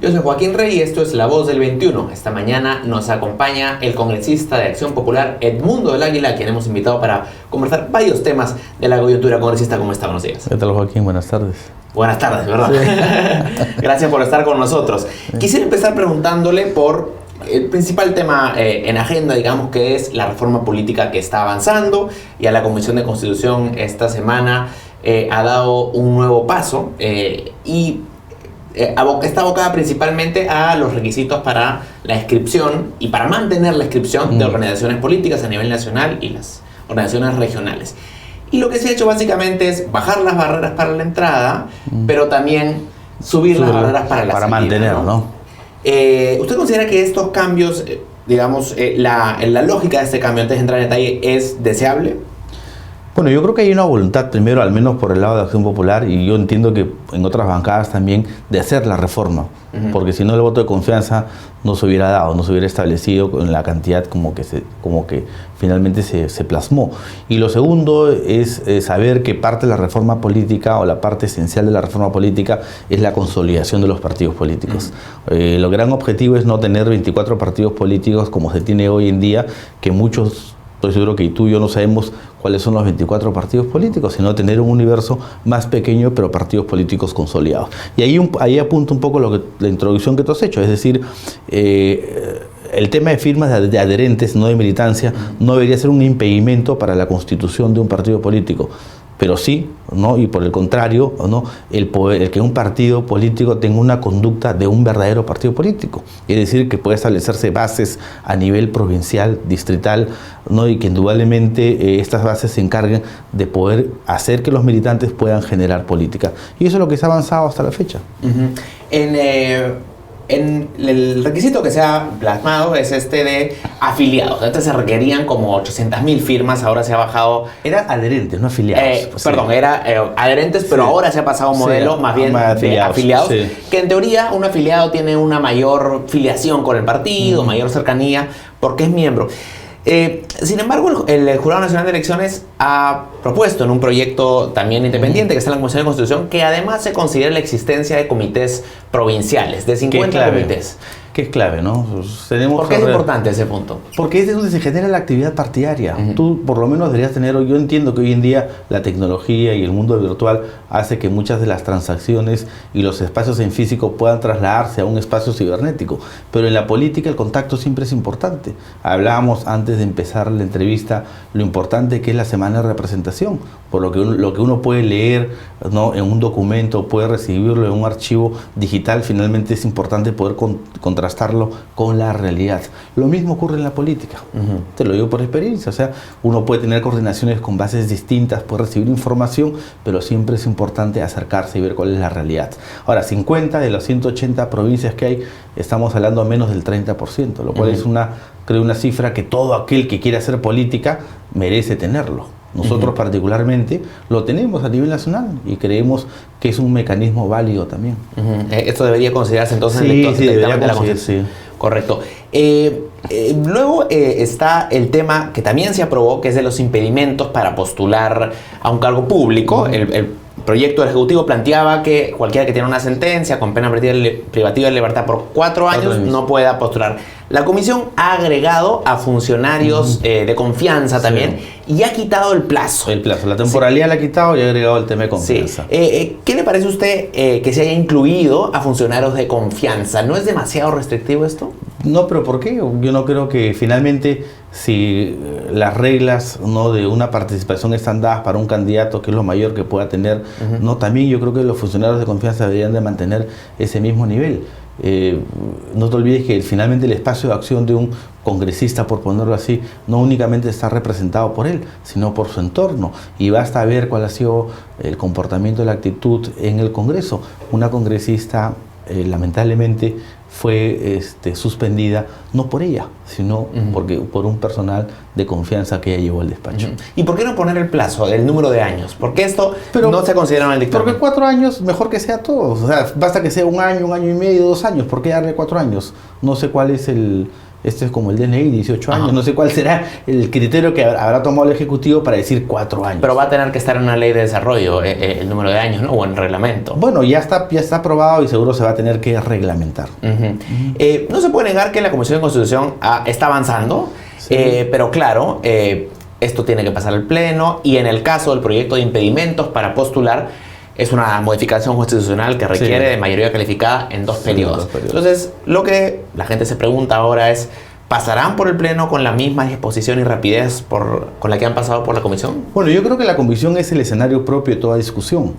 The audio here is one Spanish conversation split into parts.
Yo soy Joaquín Rey y esto es La Voz del 21. Esta mañana nos acompaña el congresista de Acción Popular Edmundo del Águila, a quien hemos invitado para conversar varios temas de la coyuntura. Congresista, ¿cómo está? Buenos días. ¿Qué tal, Joaquín? Buenas tardes. Buenas tardes, ¿verdad? Sí. Gracias por estar con nosotros. Quisiera empezar preguntándole por el principal tema en agenda, digamos, que es la reforma política que está avanzando. Y a la Comisión de Constitución esta semana ha dado un nuevo paso está abocada principalmente a los requisitos para la inscripción y para mantener la inscripción de organizaciones políticas a nivel nacional y las organizaciones regionales. Y lo que se ha hecho básicamente es bajar las barreras para la entrada, pero también subir las barreras para la salida. Para mantener, ¿no? ¿Usted considera que estos cambios, digamos, la lógica de este cambio, antes de entrar en detalle, es deseable? Bueno, yo creo que hay una voluntad, primero, al menos por el lado de Acción Popular, y yo entiendo que en otras bancadas también, de hacer la reforma. Porque si no, el voto de confianza no se hubiera dado, no se hubiera establecido en la cantidad como que finalmente se plasmó. Y lo segundo es saber que parte de la reforma política, o la parte esencial de la reforma política, es la consolidación de los partidos políticos. Lo gran objetivo es no tener 24 partidos políticos como se tiene hoy en día, que muchos, estoy seguro que tú y yo no sabemos cuáles son los 24 partidos políticos, sino tener un universo más pequeño, pero partidos políticos consolidados. Y ahí apunta un poco la introducción que tú has hecho, es decir, el tema de firmas de adherentes, no de militancia, no debería ser un impedimento para la constitución de un partido político. Pero sí, ¿no? Y por el contrario, ¿no? el que un partido político tenga una conducta de un verdadero partido político. Es decir, que puede establecerse bases a nivel provincial, distrital, ¿no? Y que indudablemente estas bases se encarguen de poder hacer que los militantes puedan generar política. Y eso es lo que se ha avanzado hasta la fecha. El requisito que se ha plasmado es este de afiliados. Antes se requerían como 800.000 firmas, ahora se ha bajado... Era adherentes, no afiliados. Era adherentes, pero ahora se ha pasado a un modelo más bien de afiliados. Sí. Que en teoría un afiliado tiene una mayor filiación con el partido, mayor cercanía, porque es miembro. Sin embargo, el Jurado Nacional de Elecciones ha propuesto en un proyecto también independiente que está en la Comisión de Constitución que además se considere la existencia de comités provinciales, de 50 comités. Que es clave, ¿no? ¿Por qué es importante ese punto? Porque es donde se genera la actividad partidaria. Tú por lo menos deberías tener, yo entiendo que hoy en día la tecnología y el mundo virtual hace que muchas de las transacciones y los espacios en físico puedan trasladarse a un espacio cibernético, pero en la política el contacto siempre es importante. Hablábamos antes de empezar la entrevista lo importante que es la semana de representación, por lo que uno puede leer, ¿no? En un documento, puede recibirlo en un archivo digital, finalmente es importante poder contrastarlo con la realidad. Lo mismo ocurre en la política. Te lo digo por experiencia. O sea, uno puede tener coordinaciones con bases distintas, puede recibir información, pero siempre es importante acercarse y ver cuál es la realidad. Ahora, 50 de las 180 provincias que hay, estamos hablando a menos del 30%, lo cual es creo una cifra que todo aquel que quiere hacer política merece tenerlo. Nosotros particularmente lo tenemos a nivel nacional y creemos que es un mecanismo válido también. Esto debería considerarse entonces debería de la Constitución. Correcto. Luego está el tema que también se aprobó, que es de los impedimentos para postular a un cargo público. El proyecto del Ejecutivo planteaba que cualquiera que tiene una sentencia con pena privativa de libertad por 4 años no pueda postular. La Comisión ha agregado a funcionarios de confianza también y ha quitado el plazo. La temporalidad la ha quitado y ha agregado el tema de confianza. ¿Qué le parece a usted que se haya incluido a funcionarios de confianza? ¿No es demasiado restrictivo esto? No, pero ¿por qué? Yo no creo que finalmente, si las reglas, ¿no?, de una participación están dadas para un candidato, que es lo mayor que pueda tener, ¿no? También yo creo que los funcionarios de confianza deberían de mantener ese mismo nivel. No te olvides que finalmente el espacio de acción de un congresista, por ponerlo así, no únicamente está representado por él, sino por su entorno, y basta ver cuál ha sido el comportamiento, la actitud en el Congreso. Una congresista lamentablemente fue suspendida, no por ella, sino por un personal de confianza que ella llevó al despacho. ¿Y por qué no poner el plazo, el número de años? ¿Por qué esto no se considera en el dictamen? Porque 4 años, mejor que sea todos. O sea, basta que sea 1 año, 1 año y medio, 2 años. ¿Por qué darle 4 años? No sé cuál es Este es como el DNI, 18 años. Ajá. No sé cuál será el criterio que habrá tomado el Ejecutivo para decir 4 años. Pero va a tener que estar en una ley de desarrollo el número de años, ¿no? O en reglamento. Bueno, ya está aprobado y seguro se va a tener que reglamentar. No se puede negar que la Comisión de Constitución está avanzando, Sí. pero claro, esto tiene que pasar al Pleno y en el caso del proyecto de impedimentos para postular, es una modificación constitucional que requiere Sí. de mayoría calificada en 2 Sí, periodos. 2 periodos. Entonces, lo que la gente se pregunta ahora es, ¿pasarán por el Pleno con la misma disposición y rapidez con la que han pasado por la Comisión? Bueno, yo creo que la comisión es el escenario propio de toda discusión.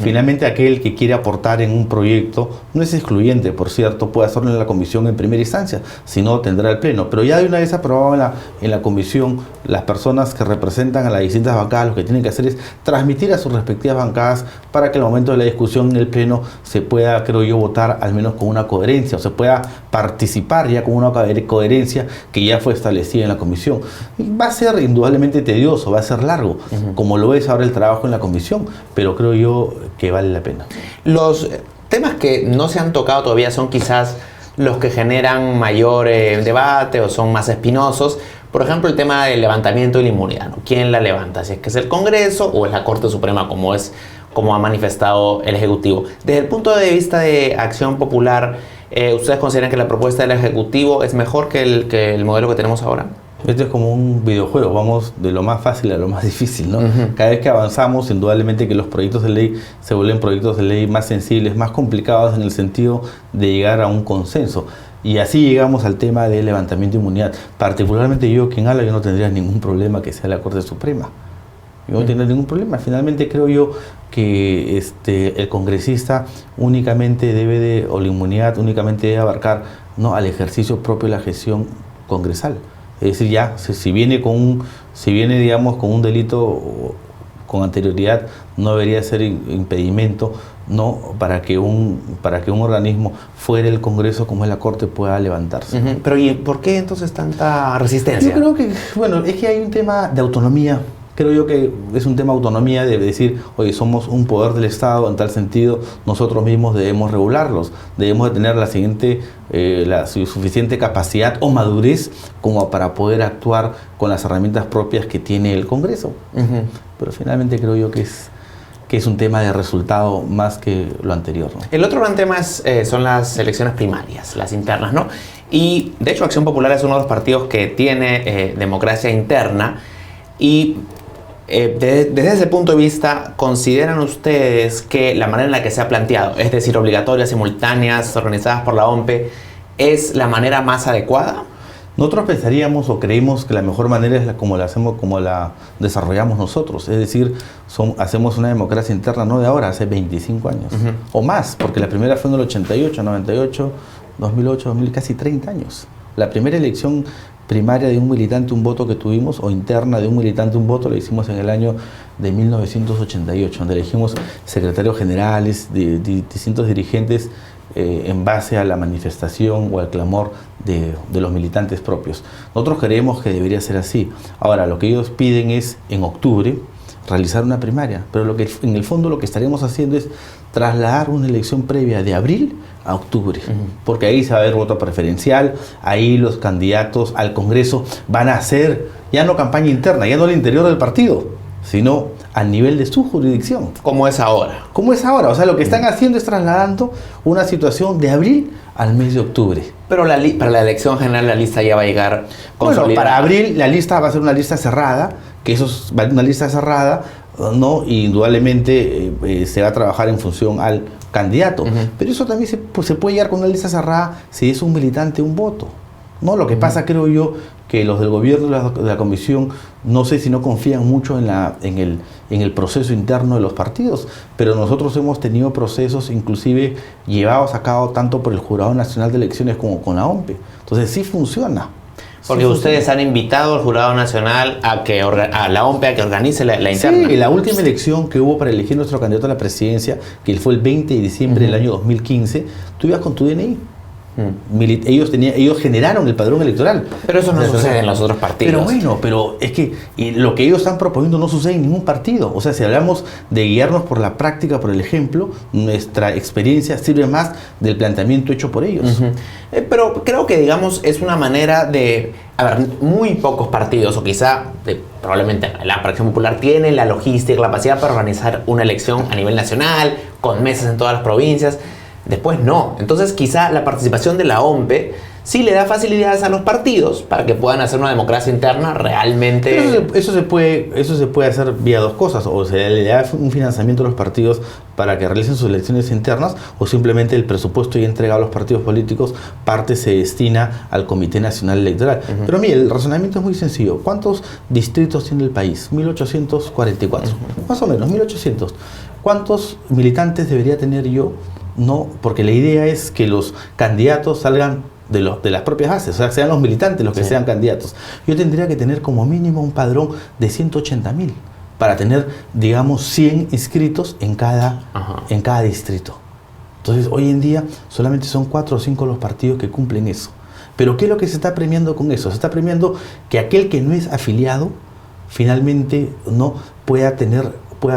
Finalmente, aquel que quiere aportar en un proyecto no es excluyente, por cierto, puede hacerlo en la comisión en primera instancia, si no tendrá el pleno. Pero ya de una vez aprobado en la comisión, las personas que representan a las distintas bancadas lo que tienen que hacer es transmitir a sus respectivas bancadas para que al momento de la discusión en el pleno se pueda, creo yo, votar al menos con una coherencia, o se pueda participar ya con una coherencia que ya fue establecida en la comisión. Y va a ser indudablemente tedioso, va a ser largo, como lo es ahora el trabajo en la comisión, pero creo yo que vale la pena. Los temas que no se han tocado todavía son quizás los que generan mayor debate o son más espinosos. Por ejemplo, el tema del levantamiento de la inmunidad, ¿no? ¿Quién la levanta? Si es que es el Congreso o es la Corte Suprema, como ha manifestado el Ejecutivo. Desde el punto de vista de Acción Popular, ¿ustedes consideran que la propuesta del Ejecutivo es mejor que el modelo que tenemos ahora? Esto es como un videojuego, vamos de lo más fácil a lo más difícil, ¿no? Cada vez que avanzamos, indudablemente que los proyectos de ley se vuelven proyectos de ley más sensibles, más complicados en el sentido de llegar a un consenso. Y así llegamos al tema del levantamiento de inmunidad. Particularmente yo, quien habla, yo no tendría ningún problema que sea la Corte Suprema. Yo no tendría ningún problema. Finalmente creo yo que el congresista únicamente o la inmunidad únicamente debe abarcar, ¿no?, al ejercicio propio de la gestión congresal. Es decir, ya, si viene, digamos, con un delito con anterioridad, no debería ser impedimento, ¿no?, para que un organismo fuera del Congreso como es la Corte pueda levantarse. Pero ¿y por qué entonces tanta resistencia? Yo creo que, bueno, es que hay un tema de autonomía. Creo yo que es un tema de autonomía, de decir, oye, somos un poder del Estado, en tal sentido, nosotros mismos debemos regularlos, debemos de tener la suficiente capacidad o madurez como para poder actuar con las herramientas propias que tiene el Congreso. Pero finalmente creo yo que es un tema de resultado más que lo anterior, ¿no? El otro gran tema son las elecciones primarias, las internas, ¿no? Y de hecho Acción Popular es uno de los partidos que tiene democracia interna y desde ese punto de vista, ¿consideran ustedes que la manera en la que se ha planteado, es decir, obligatorias, simultáneas, organizadas por la OMPE, es la manera más adecuada? Nosotros pensaríamos o creímos que la mejor manera es como la desarrollamos nosotros, es decir, hacemos una democracia interna no de ahora, hace 25 años o más, porque la primera fue en el 88, 98, 2008, 2000, casi 30 años. La primera elección primaria de un militante un voto que tuvimos, o interna de un militante un voto, lo hicimos en el año de 1988, donde elegimos secretarios generales, distintos dirigentes en base a la manifestación o al clamor de los militantes propios. Nosotros creemos que debería ser así. Ahora, lo que ellos piden es, en octubre, realizar una primaria, pero en el fondo lo que estaríamos haciendo es trasladar una elección previa de abril a octubre, porque ahí se va a haber voto preferencial, ahí los candidatos al Congreso van a hacer ya no campaña interna, ya no al interior del partido, sino al nivel de su jurisdicción. ¿Cómo es ahora? ¿Cómo es ahora? O sea, lo que están haciendo es trasladando una situación de abril al mes de octubre. Pero para la elección general la lista ya va a llegar consolidada. Bueno, para abril la lista va a ser una lista cerrada, que eso va a ser una lista cerrada, ¿no? Y indudablemente se va a trabajar en función al candidato. Pero eso también se puede llegar con una lista cerrada si es un militante un voto, ¿no? Lo que pasa, creo yo, que los del gobierno de la comisión, no sé si no confían mucho en el proceso interno de los partidos, pero nosotros hemos tenido procesos inclusive llevados a cabo tanto por el Jurado Nacional de Elecciones como con la OMPE. Entonces sí funciona. Porque ustedes han invitado al Jurado Nacional a la OMPE a que organice la interna. Sí, la última elección que hubo para elegir nuestro candidato a la presidencia, que fue el 20 de diciembre del año 2015, tú ibas con tu DNI. Ellos generaron el padrón electoral. Pero eso no sucede en los otros partidos. Pero bueno, pero es que lo que ellos están proponiendo no sucede en ningún partido. O sea, si hablamos de guiarnos por la práctica, por el ejemplo, nuestra experiencia sirve más del planteamiento hecho por ellos. Pero creo que, digamos, es una manera de... A ver, muy pocos partidos, o quizá probablemente la Acción Popular tiene la logística, la capacidad para organizar una elección a nivel nacional, con mesas en todas las provincias. Después no. Entonces quizá la participación de la OMPE sí le da facilidades a los partidos para que puedan hacer una democracia interna realmente... Eso se puede hacer vía dos cosas. O se le da un financiamiento a los partidos para que realicen sus elecciones internas, o simplemente el presupuesto ya entregado a los partidos políticos, parte se destina al Comité Nacional Electoral. Pero mire, el razonamiento es muy sencillo. ¿Cuántos distritos tiene el país? 1844. Más o menos, 1800. ¿Cuántos militantes debería tener yo? No, porque la idea es que los candidatos salgan de las propias bases, o sea, que sean los militantes los que sean candidatos. Yo tendría que tener como mínimo un padrón de 180.000 para tener, digamos, 100 inscritos en cada distrito. Entonces, hoy en día solamente son 4 o 5 los partidos que cumplen eso. Pero ¿qué es lo que se está premiando con eso? Se está premiando que aquel que no es afiliado finalmente no pueda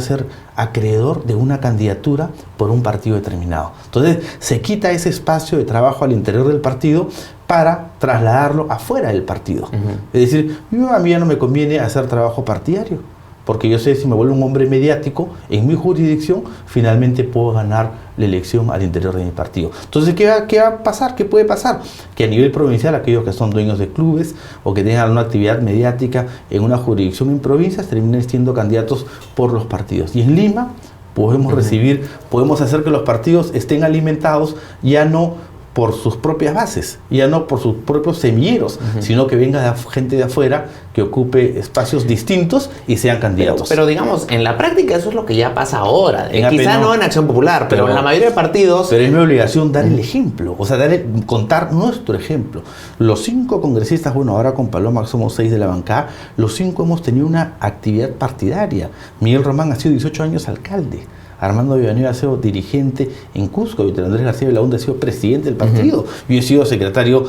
ser acreedor de una candidatura por un partido determinado. Entonces se quita ese espacio de trabajo al interior del partido para trasladarlo afuera del partido. Es decir, a mí ya no me conviene hacer trabajo partidario, porque yo sé, si me vuelvo un hombre mediático en mi jurisdicción, finalmente puedo ganar la elección al interior de mi partido. Entonces, ¿qué va a pasar? ¿Qué puede pasar? Que a nivel provincial, aquellos que son dueños de clubes o que tengan una actividad mediática en una jurisdicción en provincias, terminen siendo candidatos por los partidos. Y en Lima podemos hacer que los partidos estén alimentados ya no por sus propias bases, ya no por sus propios semilleros, sino que venga gente de afuera que ocupe espacios distintos y sean candidatos. Pero digamos, en la práctica eso es lo que ya pasa ahora. Quizá no en Acción Popular, pero en la mayoría de partidos... Pero es mi obligación dar el ejemplo, o sea, contar nuestro ejemplo. Los 5 congresistas, bueno, ahora con Paloma somos 6 de la bancada, los 5 hemos tenido una actividad partidaria. Miguel Román ha sido 18 años alcalde. Armando Villanueva ha sido dirigente en Cusco, y Andrés García Belaúnde ha sido presidente del partido. Yo he sido secretario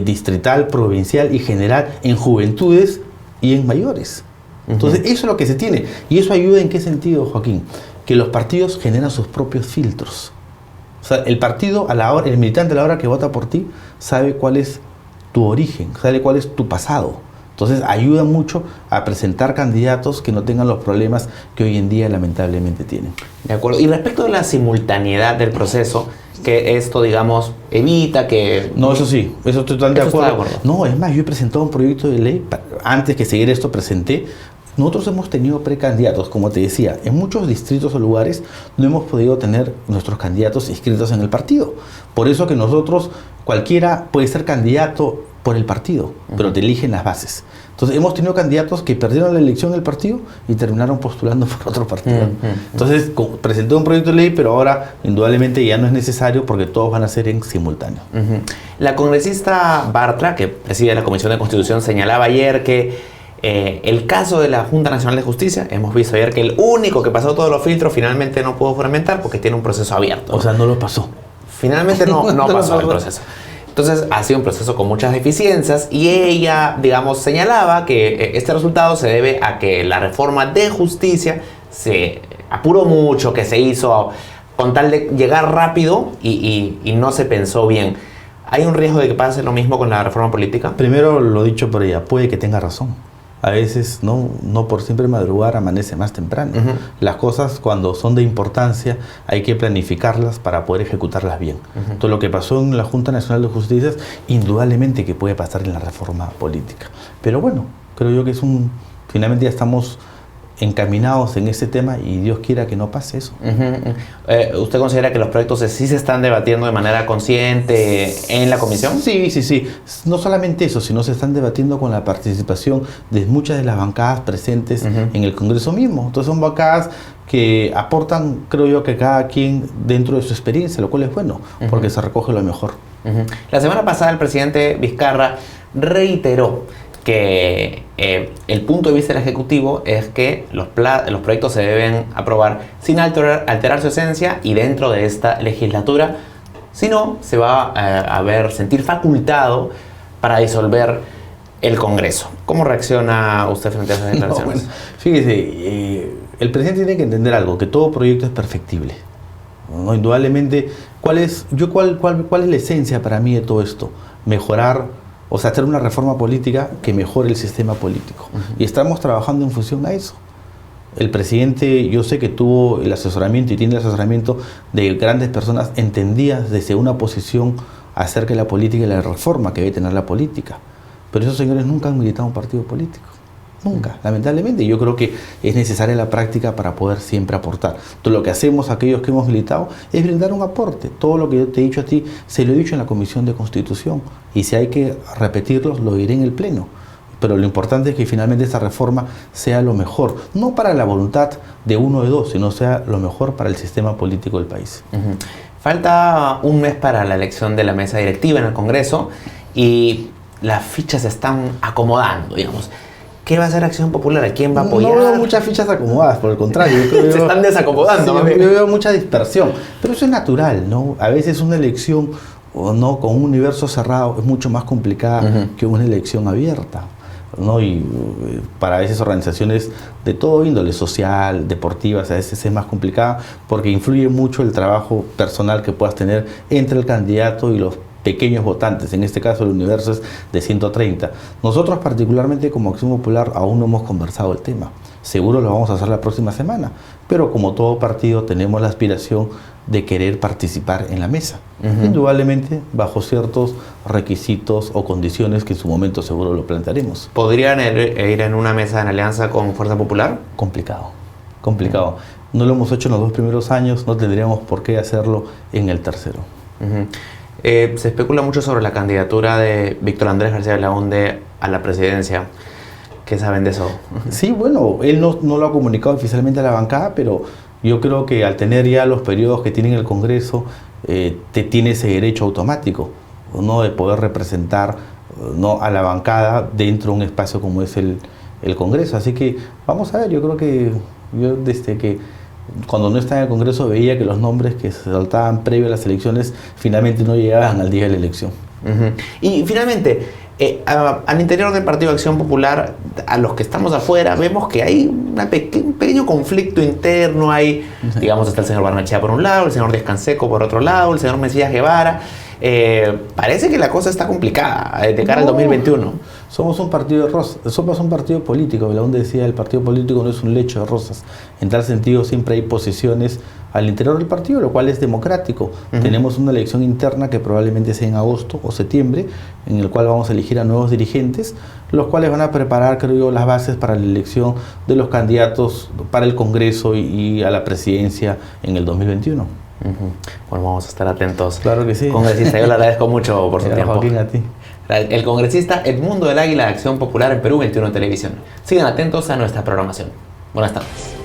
distrital, provincial y general en juventudes y en mayores. Entonces, eso es lo que se tiene. ¿Y eso ayuda en qué sentido, Joaquín? Que los partidos generan sus propios filtros. O sea, el militante a la hora que vota por ti sabe cuál es tu origen, sabe cuál es tu pasado. Entonces ayuda mucho a presentar candidatos que no tengan los problemas que hoy en día lamentablemente tienen. De acuerdo. Y respecto de la simultaneidad del proceso, que esto, digamos, evita que... No, eso sí, eso estoy totalmente de acuerdo. No, es más, yo he presentado un proyecto de ley, antes que seguir esto presenté. Nosotros hemos tenido precandidatos, como te decía, en muchos distritos o lugares no hemos podido tener nuestros candidatos inscritos en el partido. Por eso que nosotros, cualquiera puede ser candidato por el partido, pero te eligen las bases. Entonces hemos tenido candidatos que perdieron la elección del partido y terminaron postulando por otro partido. Entonces presenté un proyecto de ley, pero ahora indudablemente ya no es necesario porque todos van a ser en simultáneo. La congresista Bartra, que preside la Comisión de Constitución, señalaba ayer que el caso de la Junta Nacional de Justicia, hemos visto ayer que el único que pasó todos los filtros finalmente no pudo fundamentar porque tiene un proceso abierto. O sea, no lo pasó. Finalmente no pasó el proceso. Entonces ha sido un proceso con muchas deficiencias y ella, digamos, señalaba que este resultado se debe a que la reforma de justicia se apuró mucho, que se hizo con tal de llegar rápido y no se pensó bien. ¿Hay un riesgo de que pase lo mismo con la reforma política? Primero, lo dicho por ella, puede que tenga razón. A veces no por siempre madrugar amanece más temprano. Las cosas, cuando son de importancia, hay que planificarlas para poder ejecutarlas bien. Todo lo que pasó en la Junta Nacional de Justicia, indudablemente que puede pasar en la reforma política. Pero bueno, creo yo que finalmente ya estamos encaminados en ese tema y Dios quiera que no pase eso. ¿Usted considera que los proyectos sí se están debatiendo de manera consciente en la comisión? Sí. No solamente eso, sino se están debatiendo con la participación de muchas de las bancadas presentes en el Congreso mismo. Entonces son bancadas que aportan, creo yo, que cada quien dentro de su experiencia, lo cual es bueno, porque se recoge lo mejor. La semana pasada el presidente Vizcarra reiteró que el punto de vista del Ejecutivo es que los proyectos se deben aprobar sin alterar su esencia y dentro de esta legislatura sino se va a ver, sentir facultado para disolver el Congreso. ¿Cómo reacciona usted frente a esas declaraciones? No, bueno, fíjese, el presidente tiene que entender algo, que todo proyecto es perfectible, ¿no? Indudablemente, ¿cuál es la esencia para mí de todo esto? Mejorar, o sea, hacer una reforma política que mejore el sistema político. Y estamos trabajando en función a eso. El presidente, yo sé que tuvo el asesoramiento y tiene el asesoramiento de grandes personas entendidas desde una posición acerca de la política y la reforma que debe tener la política. Pero esos señores nunca han militado un partido político. Nunca, lamentablemente. Yo creo que es necesaria la práctica para poder siempre aportar. Entonces, lo que hacemos aquellos que hemos militado es brindar un aporte. Todo lo que yo te he dicho a ti, se lo he dicho en la Comisión de Constitución. Y si hay que repetirlo, lo diré en el Pleno. Pero lo importante es que finalmente esta reforma sea lo mejor, no para la voluntad de uno o de dos, sino sea lo mejor para el sistema político del país. Falta un mes para la elección de la mesa directiva en el Congreso y las fichas se están acomodando, digamos. ¿Qué va a hacer Acción Popular? ¿A quién va a apoyar? No veo muchas fichas acomodadas, por el contrario. Se están desacomodando. Sí, yo veo mucha dispersión, pero eso es natural, ¿no? A veces una elección no con un universo cerrado es mucho más complicada que una elección abierta, ¿no? Y para a veces organizaciones de todo índole, social, deportivas, a veces es más complicada porque influye mucho el trabajo personal que puedas tener entre el candidato y los pequeños votantes. En este caso el universo es de 130. Nosotros particularmente como Acción Popular aún no hemos conversado el tema. Seguro lo vamos a hacer la próxima semana, pero como todo partido tenemos la aspiración de querer participar en la mesa. Indudablemente bajo ciertos requisitos o condiciones que en su momento seguro lo plantearemos. ¿Podrían ir en una mesa en alianza con Fuerza Popular? Complicado. No lo hemos hecho en los 2 primeros años, no tendríamos por qué hacerlo en el tercero. Se especula mucho sobre la candidatura de Víctor Andrés García Belaúnde a la presidencia. ¿Qué saben de eso? Sí, bueno, él no lo ha comunicado oficialmente a la bancada, pero yo creo que al tener ya los periodos que tiene el Congreso, te tiene ese derecho automático, ¿no? De poder representar, ¿no?, a la bancada dentro de un espacio como es el Congreso. Así que vamos a ver, yo creo que yo desde que cuando no estaba en el Congreso veía que los nombres que se saltaban previo a las elecciones finalmente no llegaban al día de la elección. Y finalmente, al interior del Partido de Acción Popular, a los que estamos afuera, vemos que hay un pequeño conflicto interno. Hay, digamos, está el señor Barnechea por un lado, el señor Díaz Canseco por otro lado, el señor Mesías Guevara. Parece que la cosa está complicada de cara al 2021. Somos un partido de rosas, somos un partido político. Belaúnde decía, el partido político no es un lecho de rosas. En tal sentido siempre hay posiciones al interior del partido, lo cual es democrático. Tenemos una elección interna que probablemente sea en agosto o septiembre, en el cual vamos a elegir a nuevos dirigentes, los cuales van a preparar, creo yo, las bases para la elección de los candidatos para el Congreso y a la presidencia en el 2021. Bueno, vamos a estar atentos. Claro que sí. Congresista, yo le agradezco mucho por su tiempo. Joaquín, a ti. El congresista Edmundo del Águila de Acción Popular en Perú 21 Televisión. Sigan atentos a nuestra programación. Buenas tardes.